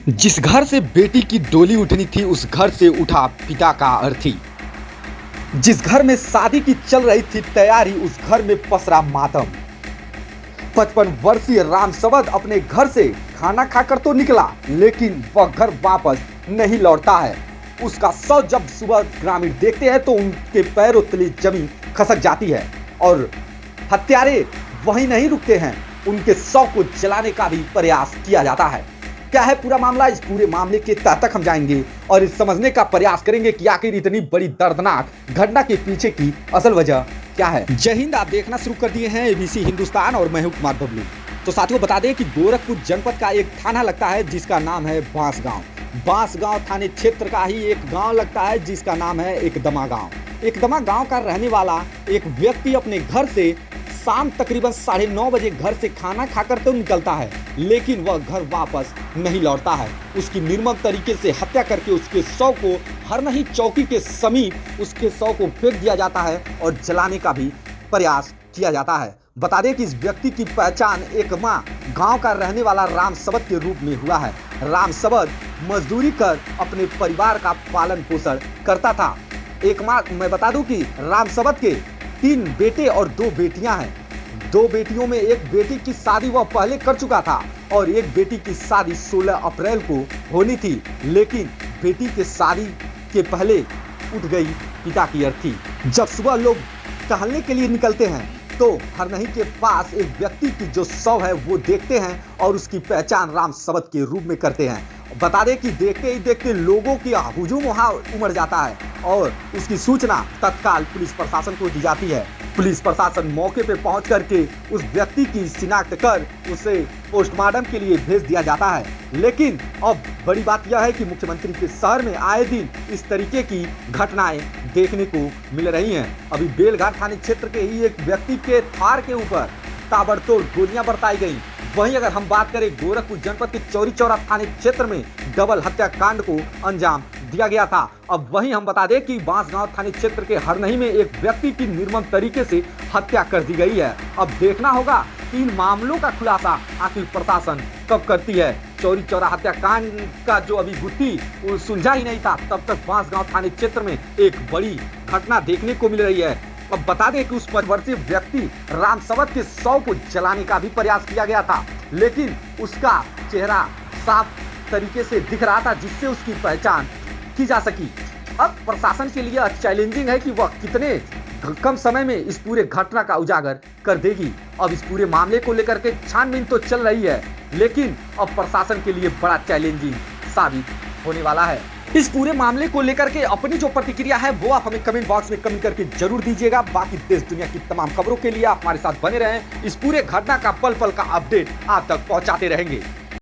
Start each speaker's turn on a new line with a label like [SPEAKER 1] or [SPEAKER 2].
[SPEAKER 1] जिस घर से बेटी की डोली उठनी थी उस घर से उठा पिता का अर्थी। जिस घर में शादी की चल रही थी तैयारी उस घर में पसरा मातम। 55 वर्षीय रामसवद अपने घर से खाना खाकर तो निकला लेकिन वह घर वापस नहीं लौटता है। उसका शव जब सुबह ग्रामीण देखते हैं तो उनके पैरों तले जमीन खसक जाती है और हत्यारे वहीं नहीं रुकते हैं, उनके शव को जलाने का भी प्रयास किया जाता है। क्या है पूरा मामला, इस पूरे मामले के तह तक हम जाएंगे और इस समझने का प्रयास करेंगे कि आखिर इतनी बड़ी दर्दनाक घटना के पीछे की असल वजह क्या है। जय हिंद, आप देखना शुरू कर दिए हैं एबीसी हिंदुस्तान और मैं हूं कुमार बबलू। तो साथियों बता दें कि गोरखपुर जनपद का एक थाना लगता है जिसका नाम है बांसगांव। बांसगांव थाने क्षेत्र का ही एक गांव लगता है जिसका नाम है एकदमा गांव। एकदमा गांव का रहने वाला एक व्यक्ति अपने घर से शाम तकरीबन 9:30 बजे घर से खाना खाकर तो निकलता है लेकिन वह घर वापस नहीं लौटता है। उसकी निर्मम तरीके से हत्या करके उसके शव को हरनही चौकी के समीप उसके शव को फेंक दिया जाता है और जलाने का भी प्रयास किया जाता है। बता दें कि इस व्यक्ति की पहचान एकमा गांव का रहने वाला रामसवद के रूप में हुआ है। रामसवद मजदूरी कर अपने परिवार का पालन पोषण करता था। एकमा मैं बता दूं कि रामसवद के 3 बेटे और 2 बेटियां हैं। 2 बेटियों में एक बेटी की शादी वह पहले कर चुका था और एक बेटी की शादी 16 अप्रैल को होनी थी लेकिन बेटी के शादी के पहले उठ गई पिता की अर्थी। जब सुबह लोग टहलने के लिए निकलते हैं तो हरनही के पास एक व्यक्ति की जो शव है वो देखते हैं और उसकी पहचान रामसवद के रूप में करते हैं। बता दें कि देखते ही देखते लोगों की हुजूम वहां उमड़ जाता है और उसकी सूचना तत्काल पुलिस प्रशासन को दी जाती है। पुलिस प्रशासन मौके पर पहुंच करके उस व्यक्ति की शिनाख्त कर उसे पोस्टमार्टम के लिए भेज दिया जाता है। लेकिन अब बड़ी बात यह है कि मुख्यमंत्री के शहर में आए दिन इस तरीके की घटनाएं देखने को मिल रही हैं। अभी बेलघाट थाने क्षेत्र के ही एक व्यक्ति के थार के ऊपर ताबड़तोड़ गोलियां बरसाई गई। वहीं अगर हम बात करें गोरखपुर जनपद के चौरी चौरा थाने क्षेत्र में डबल हत्याकांड को अंजाम दिया गया था। अब वहीं हम बता दें कि बांसगांव थाने क्षेत्र के हरनही में एक व्यक्ति की निर्मम तरीके से हत्या कर दी गई है। अब देखना होगा कि इन मामलों का खुलासा आखिर प्रशासन कब करती है। चौरी चौरा हत्याकांड का जो अभी गुत्थी सुलझा ही नहीं था तब तक बांसगांव थाने क्षेत्र में एक बड़ी घटना देखने को मिल रही है। अब बता दें कि उस 55 वर्षीय व्यक्ति रामसवद के शव को जलाने का भी प्रयास किया गया था लेकिन उसका चेहरा साफ तरीके से दिख रहा था जिससे उसकी पहचान की जा सकी। अब प्रशासन के लिए चैलेंजिंग है कि वह कितने कम समय में इस पूरे घटना का उजागर कर देगी। अब इस पूरे मामले को लेकर के छानबीन तो चल रही है लेकिन अब प्रशासन के लिए बड़ा चैलेंजिंग साबित होने वाला है। इस पूरे मामले को लेकर के अपनी जो प्रतिक्रिया है वो आप हमें कमेंट बॉक्स में कमेंट करके जरूर दीजिएगा। बाकी देश दुनिया की तमाम खबरों के लिए आप हमारे साथ बने रहें। इस पूरे घटना का पल पल का अपडेट आप तक पहुंचाते रहेंगे।